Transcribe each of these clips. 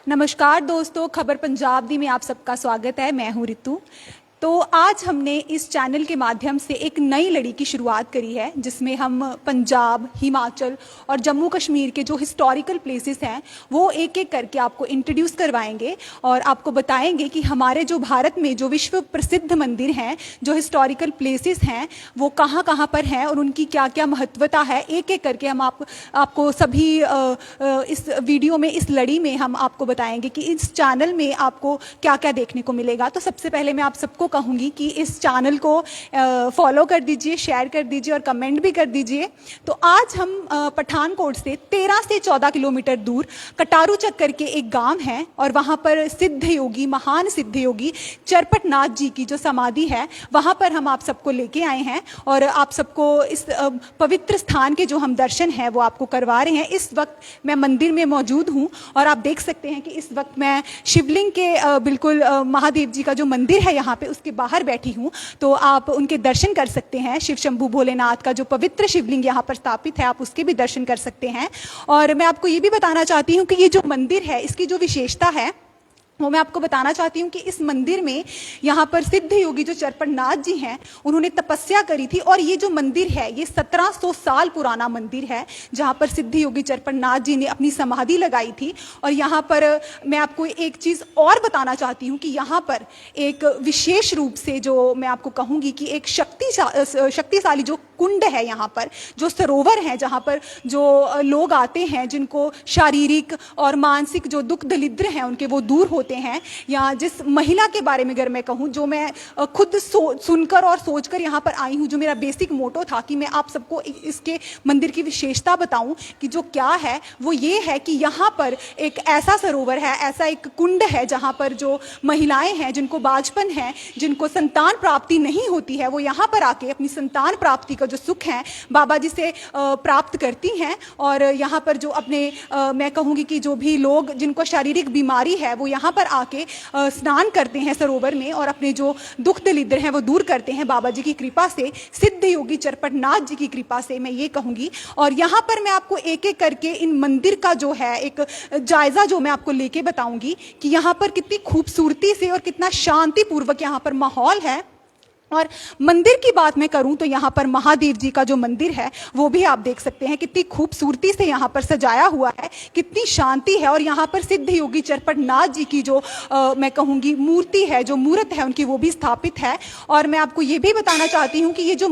नमस्कार दोस्तों, खबर पंजाब दी में आप सबका स्वागत है। मैं हूं रितु। तो आज हमने इस चैनल के माध्यम से एक नई लड़ी की शुरुआत करी है, जिसमें हम पंजाब, हिमाचल और जम्मू कश्मीर के जो हिस्टोरिकल प्लेसेस हैं वो एक एक करके आपको इंट्रोड्यूस करवाएंगे और आपको बताएंगे कि हमारे जो भारत में जो विश्व प्रसिद्ध मंदिर हैं, जो हिस्टोरिकल प्लेसेस हैं, वो कहाँ कहाँ पर हैं और उनकी क्या क्या महत्वता है। एक एक करके हम आपको सभी इस वीडियो में, इस लड़ी में हम आपको बताएंगे कि इस चैनल में आपको क्या क्या देखने को मिलेगा। तो सबसे पहले मैं आप सबको कहूँगी कि इस चैनल को फॉलो कर दीजिए, शेयर कर दीजिए और कमेंट भी कर दीजिए। तो आज हम पठानकोट से 13 से 14 किलोमीटर दूर कटारू चक्कर के एक गांव है और वहाँ पर सिद्ध योगी, महान सिद्ध योगी चरपट नाथ जी की जो समाधि है, वहाँ पर हम आप सबको लेके आए हैं और आप सबको इस पवित्र स्थान के जो हम दर्शन हैं वो आपको करवा रहे हैं। इस वक्त मैं मंदिर में मौजूद हूँ और आप देख सकते हैं कि इस वक्त मैं शिवलिंग के बिल्कुल महादेव जी का जो मंदिर है यहाँ पे उसके बाहर बैठी हूँ। तो आप उनके दर्शन कर सकते हैं। शिव शंभू भोलेनाथ का जो पवित्र शिवलिंग यहाँ पर स्थापित है, आप उसके भी दर्शन कर सकते हैं। और मैं आपको ये भी बताना चाहती हूँ कि ये जो मंदिर है, इसकी जो विशेषता है वो मैं आपको बताना चाहती हूँ कि इस मंदिर में यहाँ पर सिद्ध योगी जो चरपट नाथ जी हैं, उन्होंने तपस्या करी थी। और ये जो मंदिर है ये 1700 साल पुराना मंदिर है, जहाँ पर सिद्ध योगी चरपट नाथ जी ने अपनी समाधि लगाई थी। और यहाँ पर मैं आपको एक चीज़ और बताना चाहती हूँ कि यहाँ पर एक विशेष रूप से जो मैं आपको कहूँगी कि एक शक्तिशाली जो कुंड है, यहाँ पर जो सरोवर है, जहाँ पर जो लोग आते हैं जिनको शारीरिक और मानसिक जो दुख दरिद्र हैं उनके वो दूर होते हैं। या जिस महिला के बारे में अगर मैं कहूँ, जो मैं खुद सुनकर और सोचकर यहाँ पर आई हूँ, जो मेरा बेसिक मोटो था कि मैं आप सबको इसके मंदिर की विशेषता बताऊँ कि जो क्या है वो ये है कि यहाँ पर एक ऐसा सरोवर है, ऐसा एक कुंड है जहाँ पर जो महिलाएं हैं, जिनको बांझपन है, जिनको संतान प्राप्ति नहीं होती है, वो यहाँ पर आके अपनी संतान प्राप्ति जो सुख है बाबा जी से प्राप्त करती हैं। और यहाँ पर जो अपने मैं कहूँगी कि जो भी लोग जिनको शारीरिक बीमारी है वो यहाँ पर आके स्नान करते हैं सरोवर में और अपने जो दुख दरिद्र हैं वो दूर करते हैं बाबा जी की कृपा से, सिद्ध योगी चरपट नाथ जी की कृपा से, मैं ये कहूँगी। और यहाँ पर मैं आपको एक एक करके इन मंदिर का जो है एक जायजा जो मैं आपको लेके बताऊँगी कि यहाँ पर कितनी खूबसूरती से और कितना शांतिपूर्वक यहाँ पर माहौल है। और मंदिर की बात मैं करूं तो यहाँ पर महादेव जी का जो मंदिर है वो भी आप देख सकते हैं, कितनी खूबसूरती से यहाँ पर सजाया हुआ है, कितनी शांति है। और यहाँ पर सिद्ध योगी चरपट नाथ जी की जो मैं कहूँगी मूर्ति है, जो मूर्त है उनकी, वो भी स्थापित है। और मैं आपको ये भी बताना चाहती हूँ कि ये जो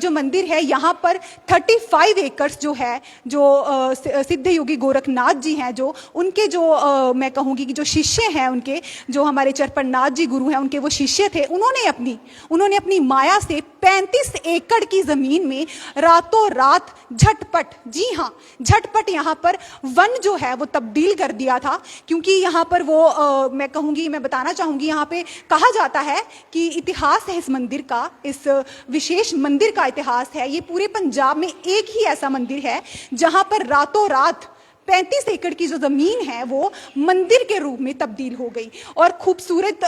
मंदिर है यहाँ पर 35 एकर्स जो है, जो सिद्ध योगी गोरखनाथ जी हैं, जो उनके जो मैं कहूँगी कि जो शिष्य हैं, उनके जो हमारे चरपट नाथ जी गुरु हैं, उनके वो शिष्य थे, उन्होंने अपनी माया से 35 एकड़ की जमीन में रातों रात झटपट, जी हाँ झटपट, यहाँ पर वन जो है वो तब्दील कर दिया था। क्योंकि यहाँ पर वो मैं कहूँगी, मैं बताना चाहूँगी, यहाँ पे कहा जाता है कि इतिहास है इस मंदिर का, इस विशेष मंदिर का इतिहास है। ये पूरे पंजाब में एक ही ऐसा मंदिर है जहाँ पर रातों रात 35 एकड़ की जो ज़मीन है वो मंदिर के रूप में तब्दील हो गई और खूबसूरत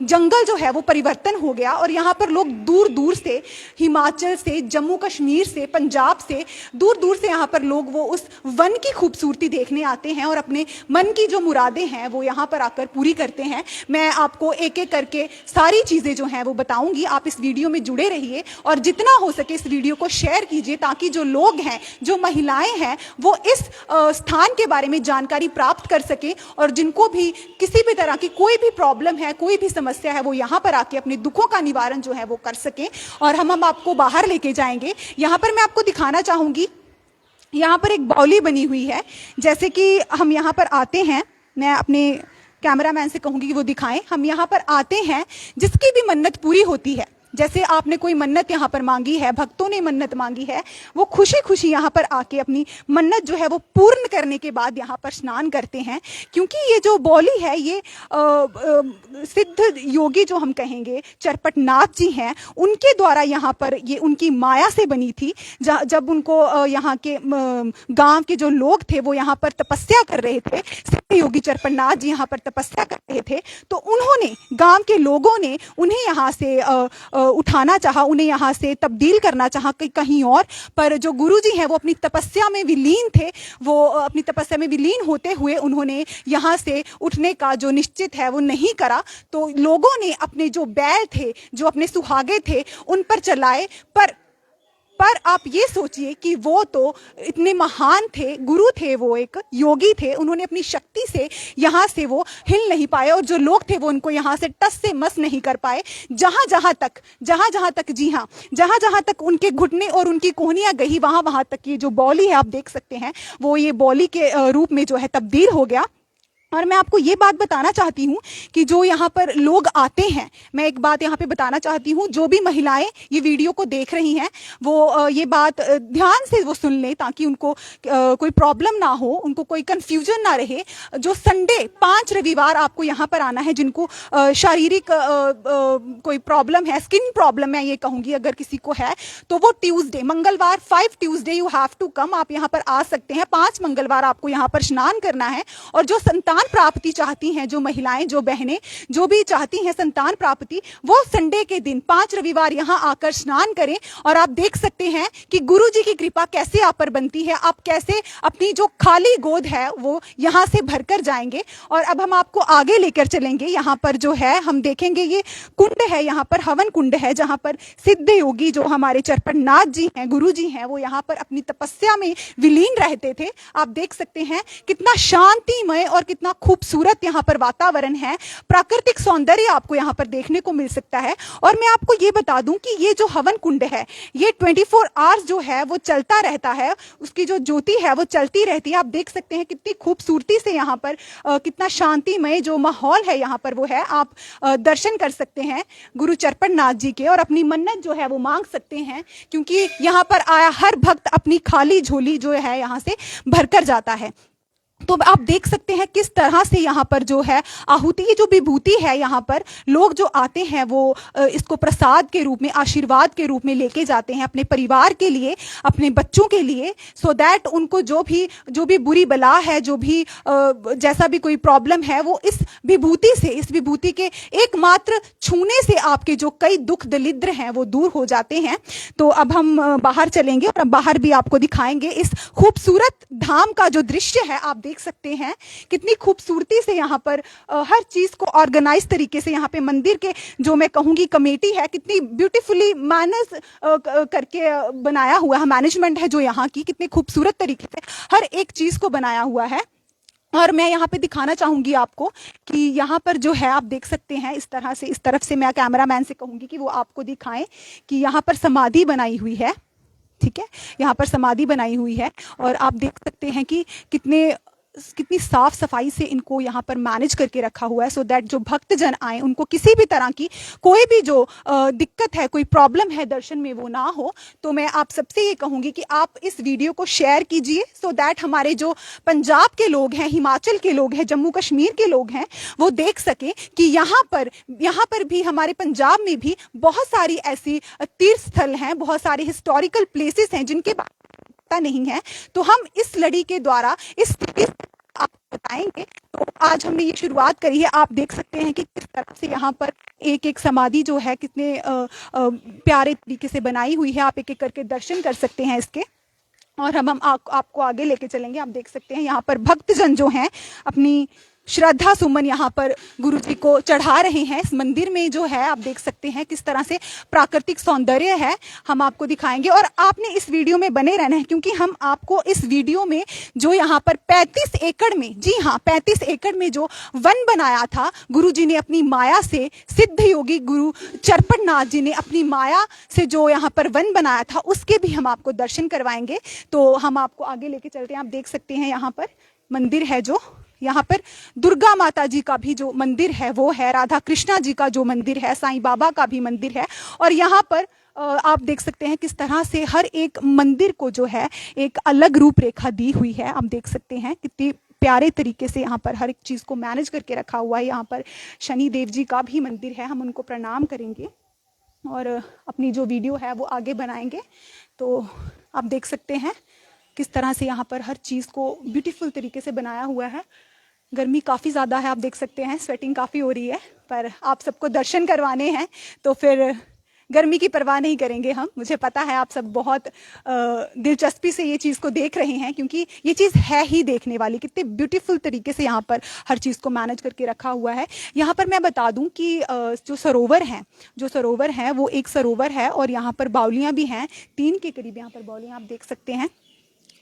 जंगल जो है वो परिवर्तन हो गया। और यहाँ पर लोग दूर दूर से, हिमाचल से, जम्मू कश्मीर से, पंजाब से, दूर दूर से यहाँ पर लोग वो उस वन की खूबसूरती देखने आते हैं और अपने मन की जो मुरादें हैं वो यहाँ पर आकर पूरी करते हैं। मैं आपको एक एक करके सारी चीज़ें जो हैं वो बताऊँगी। आप इस वीडियो में जुड़े रहिए और जितना हो सके इस वीडियो को शेयर कीजिए, ताकि जो लोग हैं, जो महिलाएँ हैं, वो इस स्थान के बारे में जानकारी प्राप्त कर सके और जिनको भी किसी भी तरह की कोई भी प्रॉब्लम है, कोई भी समस्या है, वो यहाँ पर आके अपने दुखों का निवारण जो है वो कर सकें। और हम आपको बाहर लेके जाएंगे। यहाँ पर मैं आपको दिखाना चाहूँगी, यहाँ पर एक बावली बनी हुई है। जैसे कि हम यहाँ पर आते हैं, मैं अपने कैमरामैन से कहूँगी कि वो दिखाएं। हम यहाँ पर आते हैं, जिसकी भी मन्नत पूरी होती है, जैसे आपने कोई मन्नत यहाँ पर मांगी है, भक्तों ने मन्नत मांगी है, वो खुशी खुशी यहाँ पर आके अपनी मन्नत जो है वो पूर्ण करने के बाद यहाँ पर स्नान करते हैं। क्योंकि ये जो बौली है ये सिद्ध योगी जो हम कहेंगे चरपट नाथ जी हैं, उनके द्वारा यहाँ पर ये उनकी माया से बनी थी। जब उनको यहाँ के गांव के जो लोग थे वो यहाँ पर तपस्या कर रहे थे, सिद्ध योगी चरपट नाथ जी यहाँ पर तपस्या कर रहे थे, तो उन्होंने, गांव के लोगों ने उन्हें यहाँ से उठाना चाहा, उन्हें यहाँ से तब्दील करना चाहा कहीं और, पर जो गुरुजी हैं वो अपनी तपस्या में विलीन थे। वो अपनी तपस्या में विलीन होते हुए उन्होंने यहाँ से उठने का जो निश्चित है वो नहीं करा। तो लोगों ने अपने जो बैल थे, जो अपने सुहागे थे, उन पर चलाए। पर आप ये सोचिए कि वो तो इतने महान थे, गुरु थे, वो एक योगी थे, उन्होंने अपनी शक्ति से यहाँ से वो हिल नहीं पाए, और जो लोग थे वो उनको यहाँ से टस से मस नहीं कर पाए। जहाँ जहाँ तक जी हाँ, जहाँ जहाँ तक उनके घुटने और उनकी कोहनियाँ गई, वहाँ वहाँ तक ये जो बॉली है आप देख सकते हैं, वो ये बॉली के रूप में जो है तब्दील हो गया। और मैं आपको ये बात बताना चाहती हूँ कि जो यहाँ पर लोग आते हैं, मैं एक बात यहाँ पे बताना चाहती हूँ, जो भी महिलाएं ये वीडियो को देख रही हैं वो ये बात ध्यान से वो सुन लें, ताकि उनको कोई प्रॉब्लम ना हो, उनको कोई कंफ्यूजन ना रहे। जो संडे 5 रविवार आपको यहाँ पर आना है, जिनको शारीरिक कोई प्रॉब्लम है, स्किन प्रॉब्लम मैं ये कहूँगी अगर किसी को है, तो वो ट्यूसडे, मंगलवार 5 Tuesday you have to come, आप यहाँ पर आ सकते हैं। 5 मंगलवार आपको यहाँ पर स्नान करना है। और जो संतान प्राप्ति चाहती हैं, जो महिलाएं, जो बहनें, जो भी चाहती हैं संतान प्राप्ति, वो संडे के दिन 5 रविवार यहाँ आकर स्नान करें। और आप देख सकते हैं कि गुरु जी की कृपा कैसे आप पर बनती है, आप कैसे अपनी जो खाली गोद है वो यहाँ से भरकर जाएंगे। और अब हम आपको आगे लेकर चलेंगे। यहाँ पर जो है हम देखेंगे, ये कुंड है, यहाँ पर हवन कुंड है, जहाँ पर सिद्ध योगी जो हमारे चरपटनाथ जी हैं, गुरु जी हैं, वो यहाँ पर अपनी तपस्या में विलीन रहते थे। आप देख सकते हैं कितना शांतिमय और कितना खूबसूरत यहाँ पर वातावरण है, प्राकृतिक सौंदर्य आपको यहाँ पर देखने को मिल सकता है। और मैं आपको ये बता दूं कि ये जो हवन कुंड है, ये 24 आवर्स जो है वो चलता रहता है, उसकी जो ज्योति है वो चलती रहती है। आप देख सकते हैं कितनी खूबसूरती से यहाँ पर कितना शांतिमय जो माहौल है यहाँ पर वो है। आप दर्शन कर सकते हैं गुरु चरपटनाथ जी के, और अपनी मन्नत जो है वो मांग सकते हैं, क्योंकि यहाँ पर आया हर भक्त अपनी खाली झोली जो है यहाँ से भरकर जाता है। तो आप देख सकते हैं किस तरह से यहाँ पर जो है आहुति, ये जो विभूति है, यहाँ पर लोग जो आते हैं वो इसको प्रसाद के रूप में, आशीर्वाद के रूप में लेके जाते हैं अपने परिवार के लिए, अपने बच्चों के लिए, सो दैट उनको जो भी बुरी बला है, जो भी जैसा भी कोई प्रॉब्लम है, वो इस विभूति से, इस विभूति के एकमात्र छूने से आपके जो कई दुख दरिद्र हैं वो दूर हो जाते हैं। तो अब हम बाहर चलेंगे और अब बाहर भी आपको दिखाएंगे इस खूबसूरत धाम का जो दृश्य है। आप देख सकते हैं कितनी खूबसूरती से यहाँ पर हर चीज को ऑर्गेनाइज तरीके से, यहाँ पे मंदिर के जो मैं कहूंगी कमेटी है, कितनी ब्यूटीफुली मैनेज करके बनाया हुआ है, मैनेजमेंट है जो यहाँ की, कितनी खूबसूरत तरीके से हर एक चीज को बनाया हुआ है। और मैं यहाँ पे दिखाना चाहूंगी आपको कि यहाँ पर जो है आप देख सकते हैं इस तरह से, इस तरफ से मैं कैमरामैन से कहूंगी कि वो आपको दिखाएं कि यहाँ पर समाधि बनाई हुई है, ठीक है, यहाँ पर समाधि बनाई हुई है। और आप देख सकते हैं कि कितनी साफ सफाई से इनको यहाँ पर मैनेज करके रखा हुआ है, सो दैट जो भक्तजन आए उनको किसी भी तरह की कोई भी जो दिक्कत है, कोई प्रॉब्लम है दर्शन में, वो ना हो। तो मैं आप सबसे ये कहूँगी कि आप इस वीडियो को शेयर कीजिए, सो दैट हमारे जो पंजाब के लोग हैं, हिमाचल के लोग हैं, जम्मू कश्मीर के लोग हैं, वो देख सकें कि यहाँ पर भी, हमारे पंजाब में भी बहुत सारी ऐसी तीर्थ स्थल हैं, बहुत सारे हिस्टोरिकल प्लेसेस हैं जिनके बारे में नहीं है। तो हम इस लड़ी के द्वारा इस आप बताएंगे। तो आज हमने ये शुरुआत करी है। आप देख सकते हैं कि किस तरह से यहाँ पर एक एक समाधि जो है कितने प्यारे तरीके से बनाई हुई है। आप एक एक करके दर्शन कर सकते हैं इसके, और हम आपको आगे लेके चलेंगे। आप देख सकते हैं यहाँ पर भक्तजन जो हैं अपनी श्रद्धा सुमन यहाँ पर गुरु जी को चढ़ा रहे हैं। इस मंदिर में जो है आप देख सकते हैं किस तरह से प्राकृतिक सौंदर्य है, हम आपको दिखाएंगे। और आपने इस वीडियो में बने रहना है, क्योंकि हम आपको इस वीडियो में जो यहाँ पर 35 एकड़ में, जी हाँ 35 एकड़ में जो वन बनाया था गुरु जी ने अपनी माया से, सिद्ध योगी गुरु चरपटनाथ जी ने अपनी माया से जो यहाँ पर वन बनाया था, उसके भी हम आपको दर्शन करवाएंगे। तो हम आपको आगे लेके चलते हैं। आप देख सकते हैं यहाँ पर मंदिर है, जो यहाँ पर दुर्गा माता जी का भी जो मंदिर है वो है, राधा कृष्णा जी का जो मंदिर है, साईं बाबा का भी मंदिर है। और यहाँ पर आप देख सकते हैं किस तरह से हर एक मंदिर को जो है एक अलग रूपरेखा दी हुई है। आप देख सकते हैं कितनी प्यारे तरीके से यहाँ पर हर एक चीज़ को मैनेज करके रखा हुआ है। यहाँ पर शनि देव जी का भी मंदिर है, हम उनको प्रणाम करेंगे और अपनी जो वीडियो है वो आगे बनाएंगे। तो आप देख सकते हैं किस तरह से यहाँ पर हर चीज़ को ब्यूटीफुल तरीके से बनाया हुआ है। गर्मी काफ़ी ज़्यादा है, आप देख सकते हैं, स्वेटिंग काफ़ी हो रही है, पर आप सबको दर्शन करवाने हैं तो फिर गर्मी की परवाह नहीं करेंगे हम। मुझे पता है आप सब बहुत दिलचस्पी से ये चीज़ को देख रहे हैं, क्योंकि ये चीज़ है ही देखने वाली। कितने ब्यूटीफुल तरीके से यहाँ पर हर चीज़ को मैनेज करके रखा हुआ है। यहाँ पर मैं बता दूं कि जो सरोवर है वो एक सरोवर है, और यहाँ पर बावलियाँ भी हैं, 3 के करीब यहाँ पर बावलियाँ आप देख सकते हैं।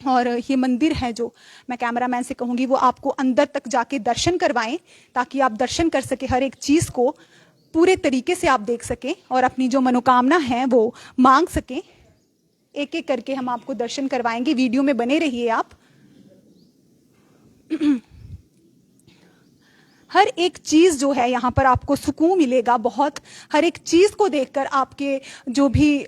और ये मंदिर है, जो मैं कैमरामैन से कहूँगी वो आपको अंदर तक जाके दर्शन करवाएं, ताकि आप दर्शन कर सके, हर एक चीज़ को पूरे तरीके से आप देख सकें और अपनी जो मनोकामना है वो मांग सकें। एक एक करके हम आपको दर्शन करवाएंगे, वीडियो में बने रहिए आप। हर एक चीज़ जो है यहाँ पर आपको सुकून मिलेगा बहुत। हर एक चीज़ को देखकर आपके जो भी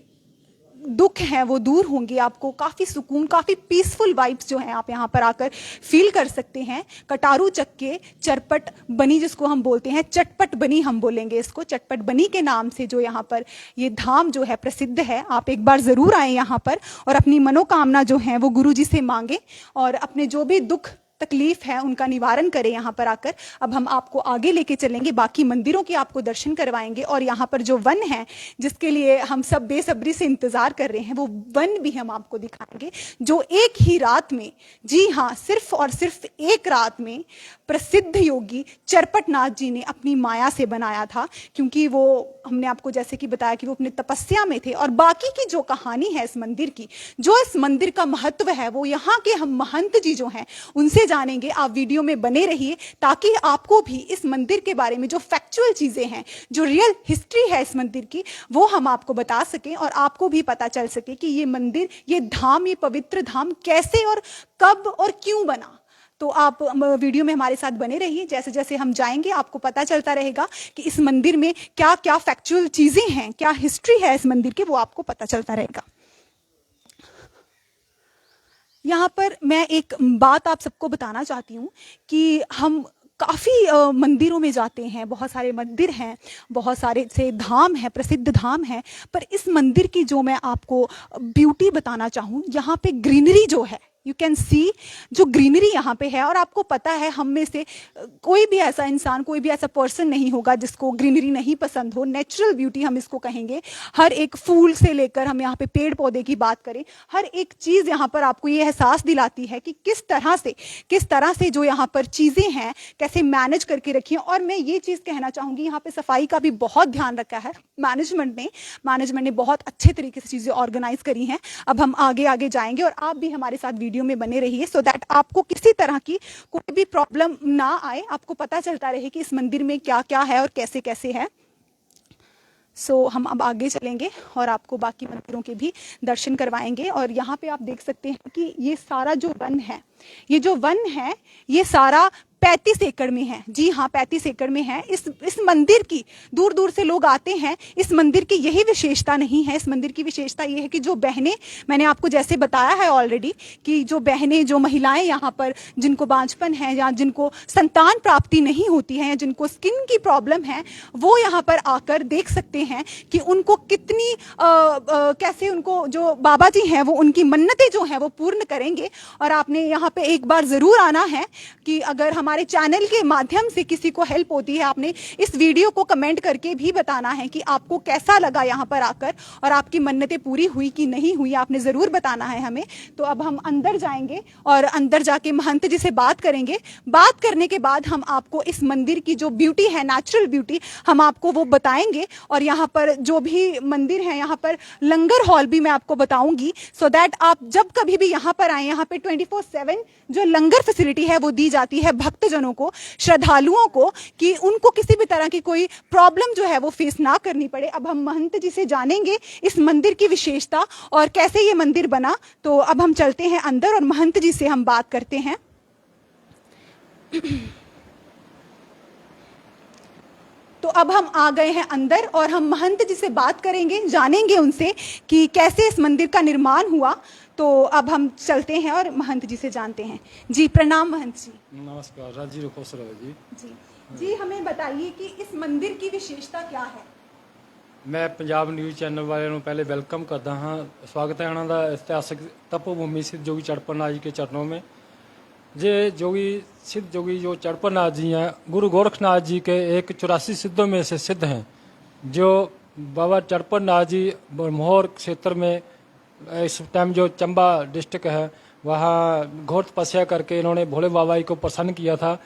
दुख हैं वो दूर होंगे। आपको काफ़ी सुकून, काफ़ी पीसफुल वाइब्स जो हैं आप यहाँ पर आकर फील कर सकते हैं। कटारू चक्के चरपट बनी, जिसको हम बोलते हैं चटपट बनी, हम बोलेंगे इसको चटपट बनी के नाम से, जो यहाँ पर ये धाम जो है प्रसिद्ध है। आप एक बार ज़रूर आएँ यहाँ पर और अपनी मनोकामना जो है वो गुरु जी से मांगें, और अपने जो भी दुख तकलीफ है उनका निवारण करें यहाँ पर आकर। अब हम आपको आगे लेके चलेंगे, बाकी मंदिरों के आपको दर्शन करवाएंगे, और यहाँ पर जो वन है जिसके लिए हम सब बेसब्री से इंतजार कर रहे हैं, वो वन भी हम आपको दिखाएंगे, जो एक ही रात में, जी हाँ, सिर्फ और सिर्फ एक रात में प्रसिद्ध योगी चरपटनाथ जी ने अपनी माया से बनाया था। क्योंकि वो, हमने आपको जैसे कि बताया कि वो अपने तपस्या में थे। और बाकी की जो कहानी है इस मंदिर की, जो इस मंदिर का महत्व है, वो यहाँ के हम महंत जी जो हैं उनसे जानेंगे। आप वीडियो में बने रहिए, ताकि आपको भी इस मंदिर के बारे में जो फैक्चुअल चीजें हैं, जो रियल हिस्ट्री है इस मंदिर की, वो हम आपको बता सकें, और आपको भी पता चल सके कि ये मंदिर, ये धाम, ये पवित्र धाम कैसे और कब और क्यों बना। तो आप वीडियो में हमारे साथ बने रहिए। जैसे जैसे हम जाएंगे आपको पता चलता रहेगा कि इस मंदिर में क्या क्या फैक्चुअल चीजें हैं, क्या हिस्ट्री है इस मंदिर की, वो आपको पता चलता रहेगा। यहाँ पर मैं एक बात आप सबको बताना चाहती हूँ कि हम काफ़ी मंदिरों में जाते हैं, बहुत सारे मंदिर हैं, बहुत सारे से धाम हैं, प्रसिद्ध धाम हैं, पर इस मंदिर की जो मैं आपको ब्यूटी बताना चाहूँ, यहाँ पे ग्रीनरी जो है, यू कैन सी जो ग्रीनरी यहाँ पे है। और आपको पता है हम में से कोई भी ऐसा इंसान, कोई भी ऐसा पर्सन नहीं होगा जिसको ग्रीनरी नहीं पसंद हो। नेचुरल ब्यूटी हम इसको कहेंगे। हर एक फूल से लेकर हम यहाँ पे पेड़ पौधे की बात करें, हर एक चीज़ यहाँ पर आपको ये एहसास दिलाती है कि किस तरह से जो यहाँ पर चीज़ें हैं कैसे मैनेज करके रखी हैं। और मैं ये चीज़ कहना चाहूँगी, यहाँ पे सफाई का भी बहुत ध्यान रखा है मैनेजमेंट ने बहुत अच्छे तरीके से चीज़ें ऑर्गेनाइज करी हैं। अब हम आगे आगे जाएंगे और आप भी हमारे साथ वीडियो में बने रहिए, सो दैट आपको किसी तरह की कोई भी प्रॉब्लम ना आए, आपको पता चलता रहे कि इस मंदिर में क्या क्या है और कैसे कैसे है। सो हम अब आगे चलेंगे और आपको बाकी मंदिरों के भी दर्शन करवाएंगे। और यहाँ पे आप देख सकते हैं कि ये सारा जो वन है, ये सारा 35 एकड़ में है। जी हाँ, 35 एकड़ में है। इस मंदिर की दूर दूर से लोग आते हैं। इस मंदिर की यही विशेषता नहीं है, इस मंदिर की विशेषता ये है कि जो बहनें, मैंने आपको जैसे बताया है ऑलरेडी, कि जो बहनें, जो महिलाएं यहाँ पर, जिनको बांझपन है या जिनको संतान प्राप्ति नहीं होती है या जिनको स्किन की प्रॉब्लम है, वो यहाँ पर आकर देख सकते हैं कि उनको कितनी कैसे उनको जो बाबा जी हैं वो उनकी मन्नतें जो हैं वो पूर्ण करेंगे। और आपने यहाँ पे एक बार ज़रूर आना है कि अगर हमारे चैनल के माध्यम से किसी को हेल्प होती है, आपने इस वीडियो को कमेंट करके भी बताना है कि आपको कैसा लगा यहाँ पर आकर और आपकी मन्नतें पूरी हुई कि नहीं हुई, आपने ज़रूर बताना है हमें। तो अब हम अंदर जाएंगे और अंदर जाके महंत जी से बात करेंगे। बात करने के बाद हम आपको इस मंदिर की जो ब्यूटी है, नेचुरल ब्यूटी, हम आपको वो बताएंगे। और यहाँ पर जो भी मंदिर है, यहाँ पर लंगर हॉल भी मैं आपको बताऊंगी, सो दैट आप जब कभी भी यहाँ पर आए, यहाँ पे 24/7 जो लंगर फैसिलिटी है वो दी जाती है भक्तजनों को, श्रद्धालुओं को, कि उनको किसी भी तरह की कोई प्रॉब्लम जो है वो फेस ना करनी पड़े। अब हम महंत जी से जानेंगे इस मंदिर की विशेषता और कैसे ये मंदिर बना। तो अब हम चलते हैं अंदर और महंत जी से हम बात करते हैं। तो अब हम आ गए हैं अंदर और हम महंत जी से बात करेंगे, जानेंगे उनसे कि कैसे इस मंदिर का निर्माण हुआ। तो अब हम चलते हैं और महंत जी से जानते हैं। जी प्रणाम महंत जी। नमस्कार, राजीव खुश रहो जी। जी हमें बताइए कि इस मंदिर की विशेषता क्या है। मैं पंजाब न्यूज़ चैनल वाले ਨੂੰ पहले वेलकम करता हाँ। स्वागत है उन्होंने ऐतिहासिक तपोभूमि सिद्ध जोगी चड़पड़नाथ जी के चरणों में। जे जोगी सिद्ध जोगी जो चड़पड़नाथ जी हैं, गुरु गोरखनाथ जी के एक 84 सिद्धों में से सिद्ध हैं, जो बाबा चड़पन नाथ जी मोहर क्षेत्र में इस टाइम जो चंबा डिस्ट्रिक्ट है वहाँ घोर तपस्या करके इन्होंने भोले बाबा जी को प्रसन्न किया था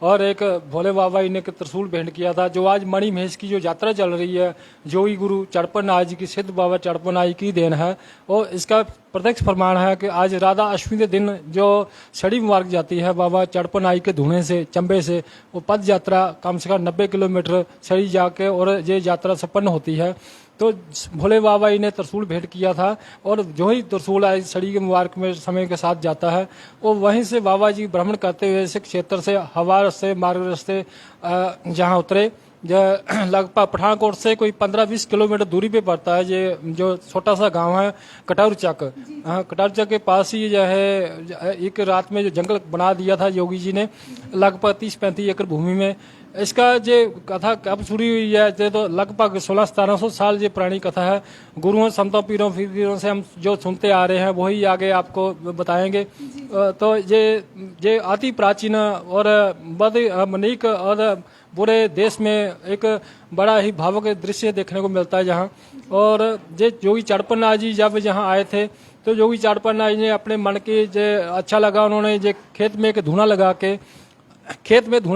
और एक भोले बाबा जी ने एक त्रिशूल भेंट किया था। जो आज मणि महेश की जो यात्रा चल रही है जोगी गुरु चड़पन नाथ जी की सिद्ध बाबा चड़पन नाथ जी की देन है और इसका प्रत्यक्ष प्रमाण है कि आज राधा अष्टमी के दिन जो छड़ी मार्ग जाती है बाबा चड़पन नाथ जी के धुने से चंबे से वो पद यात्रा कम से कम 90 किलोमीटर छड़ी जाके और ये यात्रा संपन्न होती है। तो भोले बाबा जी ने त्रिशूल भेंट किया था और जो ही त्रिशूल आज छड़ी के मुबारक में समय के साथ जाता है वो वहीं से बाबा जी भ्रमण करते हुए इस क्षेत्र से हवा रास्ते मार्ग रास्ते जहाँ उतरे लगभग पठानकोट से कोई 15-20 किलोमीटर दूरी पे पड़ता है। ये जो छोटा सा गांव है कटौर चक, कटौर चक के पास ही जो है एक रात में जो जंगल बना दिया था योगी जी ने लगभग 30-35 एकड़ भूमि में। इसका जो कथा कब शुरू हुई है ये तो लगभग 1600-1700 साल ये पुरानी कथा है। गुरुओं संतों पीरों फकीरों से हम जो सुनते आ रहे हैं वही आगे आपको बताएंगे। तो ये अति प्राचीन और बद मनीक और पूरे देश में एक बड़ा ही भावुक दृश्य देखने को मिलता है जहाँ। और ये जोगी चड़पन नाथ जी जब यहाँ आए थे तो जोगी चड़पन नाथ जी ने अपने मन की जो अच्छा लगा उन्होंने ये खेत में एक धुना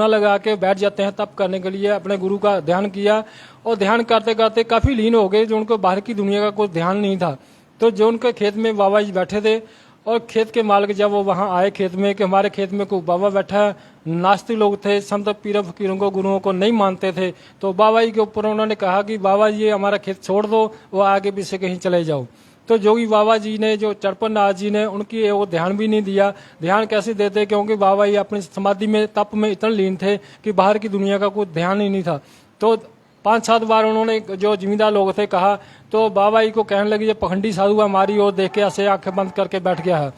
लगा के बैठ जाते हैं तप करने के लिए अपने गुरु का ध्यान किया और ध्यान करते करते काफी लीन हो गए। जो उनको बाहर की दुनिया का कोई ध्यान नहीं था तो जो उनके खेत में बाबा जी बैठे थे और खेत के मालिक जब वो वहाँ आए खेत में कि हमारे खेत में कोई बाबा बैठा है, नास्तिक लोग थे, संत पीर फकीरों को गुरुओं को नहीं मानते थे, तो बाबा जी के ऊपर उन्होंने कहा कि बाबा जी हमारा खेत छोड़ दो, वो आगे पीछे कहीं चले जाओ। तो जोगी बाबा जी ने जो चड़पन नाथ जी ने उनकी वो ध्यान भी नहीं दिया। ध्यान कैसे देते क्योंकि बाबा जी अपनी समाधि में तप में इतना लीन थे कि बाहर की दुनिया का कोई ध्यान ही नहीं था। तो 5-7 बार उन्होंने जो जिम्मेदार लोग थे कहा तो बाबा जी को कहने लगी ये पखंडी साधु हमारी ओर देख के ऐसे आंखें बंद करके बैठ गया है।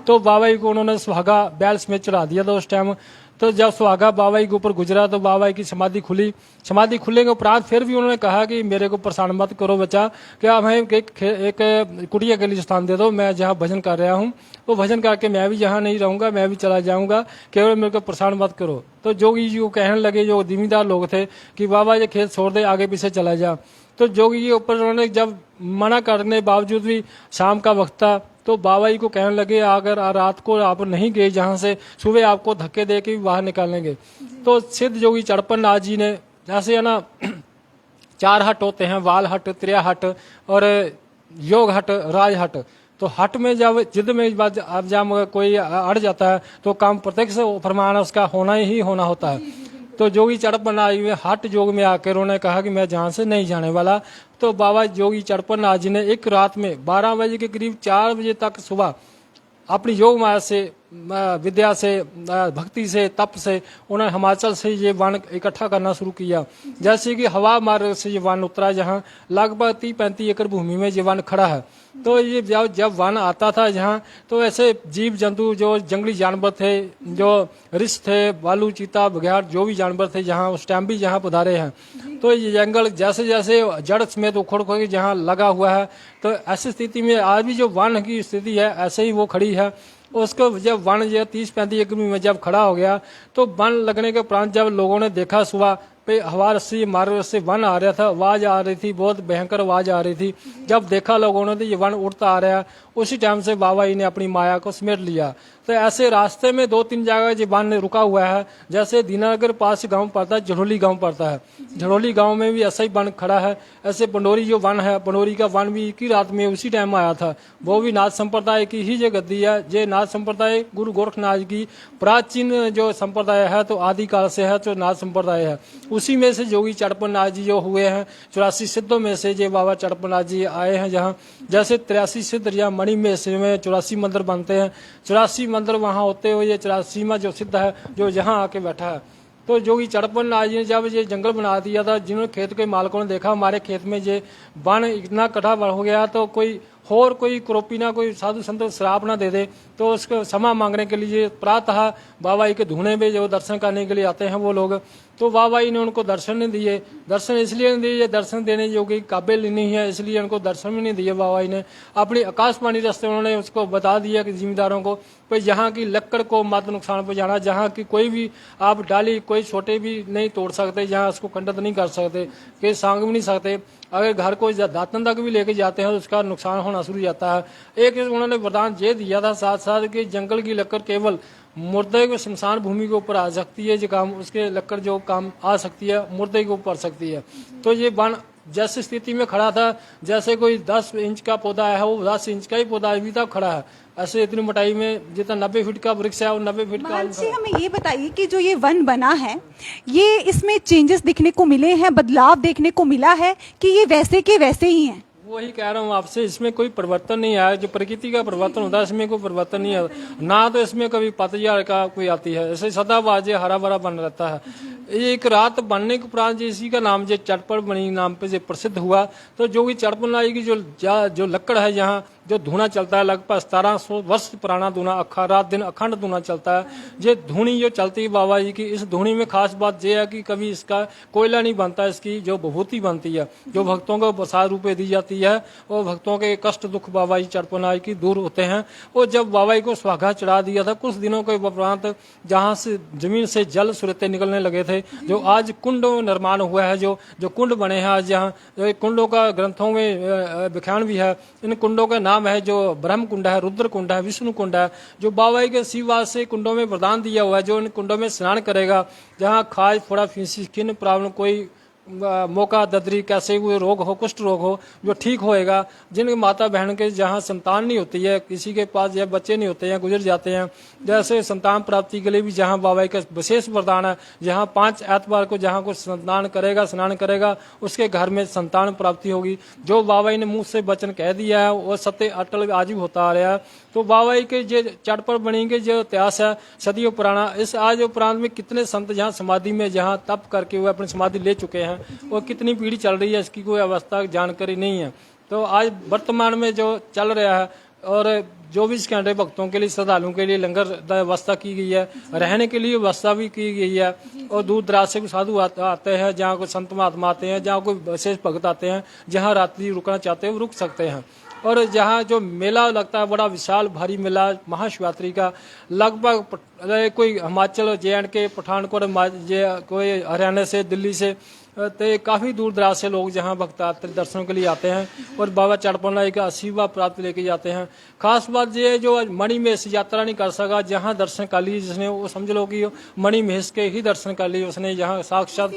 तो बाबा जी को उन्होंने सुहागा बैल्स में चढ़ा दिया था उस टाइम। तो जब सुहागा बाबा जी के ऊपर गुजरा तो बाबा जी की समाधि खुली। समाधि खुलने के उपरांत फिर भी उन्होंने कहा कि मेरे को परेशान मत करो बच्चा, क्या हमें एक कुटिया के लिए स्थान दे दो, मैं जहाँ भजन कर रहा हूँ वो भजन करके मैं भी यहाँ नहीं रहूंगा, मैं भी चला जाऊंगा, केवल मेरे को परेशान मत करो। तो जोगी जी को कहने लगे जो जिम्मेदार लोग थे कि बाबा ये खेत छोड़ दे, आगे पीछे चला जा। तो जोगी जी ऊपर उन्होंने जब मना करने बावजूद भी शाम का वक्त था तो बाबा जी को कहने लगे अगर रात को आप नहीं गए जहाँ से, सुबह आपको धक्के दे के बाहर निकालेंगे। तो सिद्ध जोगी चड़पन नाथ जी ने जैसे है ना 4 हट होते हैं, वाल हट, त्रिया हट और योग हट, राज हट। तो हट में जब जिद में जब कोई अड़ जाता है तो काम प्रत्यक्ष प्रमाण उसका होना ही होना होता है। तो जोगी चड़पन नाथ जी में हट योग में आकर उन्होंने कहा कि मैं जहाँ से नहीं जाने वाला। तो बाबा जोगी चड़पन नाथ जी ने एक रात में 12 बजे के करीब 4 बजे तक सुबह अपनी योग माया से, विद्या से, भक्ति से, तप से उन्होंने हिमाचल से ये वन इकट्ठा करना शुरू किया। जैसे कि हवा मार्ग से ये वन उतरा जहाँ लगभग 30-35 एकड़ भूमि में ये वन खड़ा है। तो ये जब वन आता था जहाँ तो ऐसे जीव जंतु जो जंगली जानवर थे, जो रिछ थे, भालू, चीता, बघियाड़ जो भी जानवर थे जहाँ उस टाइम भी जहाँ पधारे हैं। तो ये जंगल जैसे जैसे जड़ समेत उखड़ उखड़ के जहाँ लगा हुआ है तो ऐसी स्थिति में आज भी जो वन की स्थिति है ऐसे ही वो खड़ी है। उसको जब वन जो 30-35 एकड़ में जब खड़ा हो गया तो वन लगने के उपरांत जब लोगों ने देखा सुबह पे हवा रस्सी मार्ग से वन आ रहा था, आवाज आ रही थी, बहुत भयंकर आवाज आ रही थी। जब देखा लोगों ने तो ये वन उड़ता आ रहा है, उसी टाइम से बाबा जी ने अपनी माया को समेट लिया। तो ऐसे रास्ते में 2-3 जगह ये वन रुका हुआ है। जैसे दीनानगर पास गांव पड़ता है, झड़ोली गांव पड़ता है, झड़ोली गांव में भी ऐसा ही वन खड़ा है। ऐसे पंडोरी जो वन है, पंडोरी का वन भी एक ही रात में उसी टाइम आया था। वो भी नाथ संप्रदाय की ही ये गद्दी है। ये नाथ संप्रदाय गुरु गोरखनाथ की प्राचीन जो संप्रदाय है तो आदिकाल से है, तो नाथ संप्रदाय है। उसी में से जोगी चड़पन नाथ जी जो हुए हैं 84 सिद्धों में से ये बाबा चड़पन नाथ जी आए हैं। जहाँ जैसे 83 सिद्ध या मणि में 84 मंदिर बनते हैं, 84 मंदिर वहाँ होते हुए ये 84वां जो सिद्ध है जो यहाँ आके बैठा है। तो जोगी चड़पन नाथ जी ने जब ये जंगल बना दिया था, जिन्होंने खेत के मालिकों ने देखा हमारे खेत में ये वन इतना कटा हो गया तो कोई क्रोपी ना कोई साधु संत श्राप ना दे दे, तो उसको क्षमा मांगने के लिए प्रातः बाबा जी के धुने में जो दर्शन करने के लिए आते हैं वो लोग, तो बाबा जी ने उनको दर्शन नहीं दिए। दर्शन इसलिए नहीं दिए, दर्शन देने योगी काबिल नहीं है इसलिए उनको दर्शन भी नहीं दिए। बाबा जी ने अपनी आकाशवाणी रास्ते उन्होंने उसको बता दिया कि जिम्मेदारों को भाई यहाँ की लक्कड़ को मत नुकसान पहुंचाना, जहाँ की कोई भी आप डाली कोई छोटे भी नहीं तोड़ सकते, जहाँ उसको खंडित नहीं कर सकते, कि सांग भी नहीं सकते। अगर घर को दातन तक भी लेके जाते हैं तो उसका नुकसान होना शुरू हो जाता है। एक उन्होंने वरदान ये दिया था साथ साथ कि जंगल की लकड़ केवल मुर्दे को शमशान भूमि के ऊपर आ सकती है, जो काम उसके लकड़ जो काम आ सकती है मुर्दे के ऊपर सकती है। तो ये वन जैसी स्थिति में खड़ा था, जैसे कोई 10 इंच का पौधा है वो 10 इंच का ही पौधा अभी तक खड़ा है। ऐसे इतनी मोटाई में जितना 90 फीट का वृक्ष है और 90 फीट का। महंत हमें ये बताइए कि जो ये वन बना है, ये इसमें चेंजेस दिखने को मिले हैं, बदलाव देखने को मिला है कि ये वैसे के वैसे ही हैं? वही कह रहा हूँ आपसे, इसमें कोई परिवर्तन नहीं आया। जो प्रकृति का परिवर्तन होता है इसमें कोई परिवर्तन नहीं है ना। तो इसमें कभी पतझड़ का कोई आती है, ऐसे सदाबहार हरा भरा बन रहता है। एक रात बनने के उपरांत इसी का नाम जो चटपट बनी नाम पे जो प्रसिद्ध हुआ। तो जो भी चटपट नाई की जो लकड़ है, यहाँ जो धुआं चलता है लगभग 1700 वर्ष पुराना धुआं, रात दिन अखंड धुआं चलता है। ये धुनी जो चलती है बाबा जी की, इस धुनी में खास बात यह है कि कभी इसका कोयला नहीं बनता, इसकी जो विभूति बनती है जो भक्तों को प्रसाद रूपे दी जाती है और भक्तों के कष्ट दुख बाबा जी चटपनाई की दूर होते हैं। और जब बाबा जी को स्वागा चढ़ा दिया था कुछ दिनों के उपरांत, जहाँ से जमीन से जल सुरते निकलने लगे थे, जो आज कुंड निर्माण हुआ है, जो कुंड बने हैं आज यहाँ, कुंडों का ग्रंथों में व्याख्यान भी है। इन कुंडों का नाम है जो ब्रह्म कुंड है, रुद्र कुंड है, विष्णु कुंड है। जो बाबा जी के शिववास से कुंडों में वरदान दिया हुआ है, जो इन कुंडों में स्नान करेगा, जहाँ खाज फोड़ा फीसी स्किन प्रॉब्लम कोई मौका ददरी कैसे हुए रोग हो, कुष्ठ रोग हो, जो ठीक होएगा। जिन माता बहन के जहाँ संतान नहीं होती है, किसी के पास या बच्चे नहीं होते हैं, गुजर जाते हैं, जैसे संतान प्राप्ति के लिए भी जहाँ बाबा का विशेष वरदान है, जहाँ 5 एतवार को जहाँ को स्नान करेगा उसके घर में संतान प्राप्ति होगी। जो बाबा जी ने मुंह से वचन कह दिया है वो सत्य अटल आज भी होता आ रहा है। तो बाबा जी के जो चटपट बनी के जो इतिहास है सदियों पुराना, इस आज उपरांत में कितने संत जहाँ समाधि में जहाँ तप करके हुए अपनी समाधि ले चुके हैं और कितनी पीढ़ी चल रही है इसकी कोई अवस्था जानकारी नहीं है। तो आज वर्तमान में जो चल रहा है और 24 घंटे भक्तों के लिए श्रद्धालुओं के लिए लंगर व्यवस्था की गई है, रहने के लिए व्यवस्था भी की गई है। और दूर दराज से भी साधु आते हैं, जहाँ कोई संत महात्मा आते हैं, जहाँ कोई विशेष भक्त आते हैं, जहाँ रात्रि रुकना चाहते हैं वो रुक सकते हैं। और जहाँ जो मेला लगता है बड़ा विशाल भारी मेला महाशिवरात्रि का, लगभग कोई हिमाचल JNK पठानकोट कोई हरियाणा से दिल्ली से तो काफ़ी दूर दराज से लोग जहाँ भक्त आते दर्शनों के लिए आते हैं और बाबा चटपनाई का आशीर्वाद प्राप्त लेके जाते हैं। खास बात ये जो मणिमहेश यात्रा नहीं कर सका, जहाँ दर्शन कर ली जिसने वो समझ लो कि मणिमहेश के ही दर्शन कर लिए उसने, जहाँ साक्षात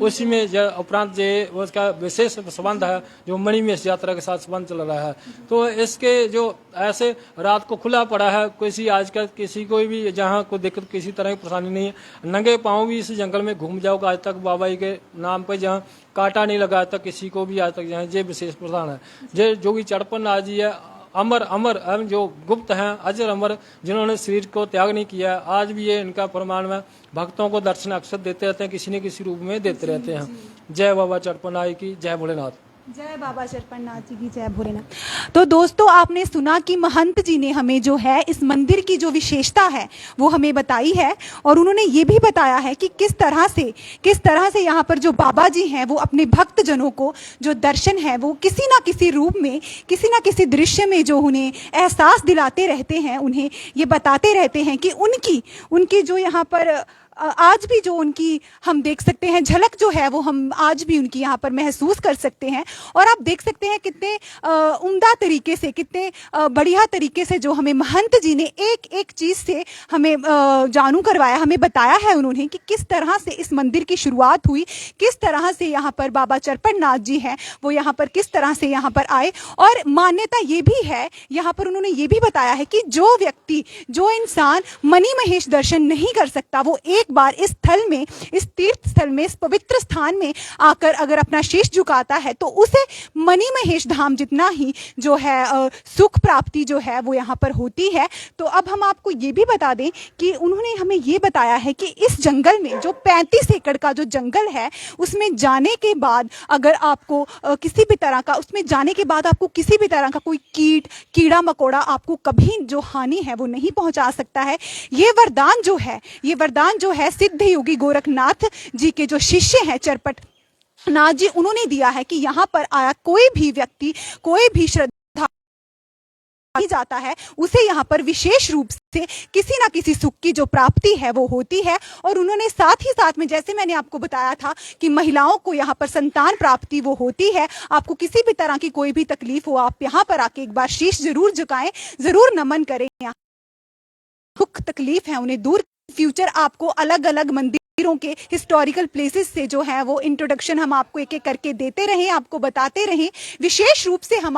उसी में उपरांत जो उसका विशेष संबंध है जो मणिमहेश यात्रा के साथ संबंध चल रहा है। तो इसके जो ऐसे रात को खुला पड़ा है, किसी आजकल किसी को भी जहाँ कोई दिक्कत किसी तरह की परेशानी नहीं है, नंगे पाँव भी इस जंगल में घूम जाओ। आज तक बाबा जी के नाम पर जहाँ कांटा नहीं लगा तक किसी को भी आज तक जहाँ ये विशेष प्रधान है। ये जोगी चटपन आज जी है, अमर अमर जो गुप्त हैं अजर अमर, जिन्होंने शरीर को त्याग नहीं किया, आज भी ये इनका प्रमाण है। भक्तों को दर्शन अक्सर देते रहते हैं, किसी न किसी रूप में देते रहते हैं। जय बाबा चटपनाई की, जय भोलेनाथ। जय बाबा चरपन्नाथ जी की, जय भोलेनाथ। तो दोस्तों आपने सुना कि महंत जी ने हमें जो है इस मंदिर की जो विशेषता है वो हमें बताई है और उन्होंने ये भी बताया है कि किस तरह से यहाँ पर जो बाबा जी हैं वो अपने भक्त जनों को जो दर्शन है वो किसी ना किसी रूप में, किसी ना किसी दृश्य में जो उन्हें एहसास दिलाते रहते हैं, उन्हें ये बताते रहते हैं कि उनकी जो यहाँ पर आज भी जो उनकी हम देख सकते हैं झलक जो है वो हम आज भी उनकी यहाँ पर महसूस कर सकते हैं। और आप देख सकते हैं कितने उम्दा तरीके से, कितने बढ़िया तरीके से जो हमें महंत जी ने एक एक चीज़ से हमें जानू करवाया, हमें बताया है उन्होंने कि किस तरह से इस मंदिर की शुरुआत हुई, किस तरह से यहाँ पर बाबा चरपन्नाथ जी हैं वो यहाँ पर किस तरह से यहाँ पर आए। और मान्यता ये भी है, यहाँ पर उन्होंने ये भी बताया है कि जो व्यक्ति, जो इंसान मणिमहेश दर्शन नहीं कर सकता, वो एक बार इस स्थल में, इस तीर्थ स्थल में, इस पवित्र स्थान में आकर अगर अपना शीश झुकाता है तो उसे मणिमहेश धाम जितना ही जो है सुख प्राप्ति जो है वो यहाँ पर होती है। तो अब हम आपको ये भी बता दें कि उन्होंने हमें ये बताया है कि इस जंगल में जो 35 एकड़ का जो जंगल है उसमें जाने के बाद अगर आपको किसी भी तरह का, उसमें जाने के बाद आपको किसी भी तरह का कोई कीड़ा मकोड़ा आपको कभी जो हानि है वो नहीं पहुंचा सकता है। ये वरदान जो है सिद्ध योगी गोरखनाथ जी के जो शिष्य हैं चरपट नाथ जी, उन्होंने दिया है कि यहाँ पर आया कोई भी व्यक्ति, कोई भी श्रद्धा ही जाता है उसे यहाँ पर विशेष रूप से किसी ना किसी सुख की जो प्राप्ति है वो होती है। और उन्होंने साथ ही साथ में, जैसे मैंने आपको बताया था कि महिलाओं को यहाँ पर संतान प्राप्ति वो होती है। आपको किसी भी तरह की कोई भी तकलीफ हो, आप यहाँ पर आके एक बार शीश जरूर झुकाएं, जरूर नमन करें। दुख तकलीफ है उन्हें दूर। फ्यूचर आपको अलग अलग मंदिरों के हिस्टोरिकल प्लेसेस से जो है वो इंट्रोडक्शन हम आपको एक एक करके देते रहें, आपको बताते रहें। विशेष रूप से हम आप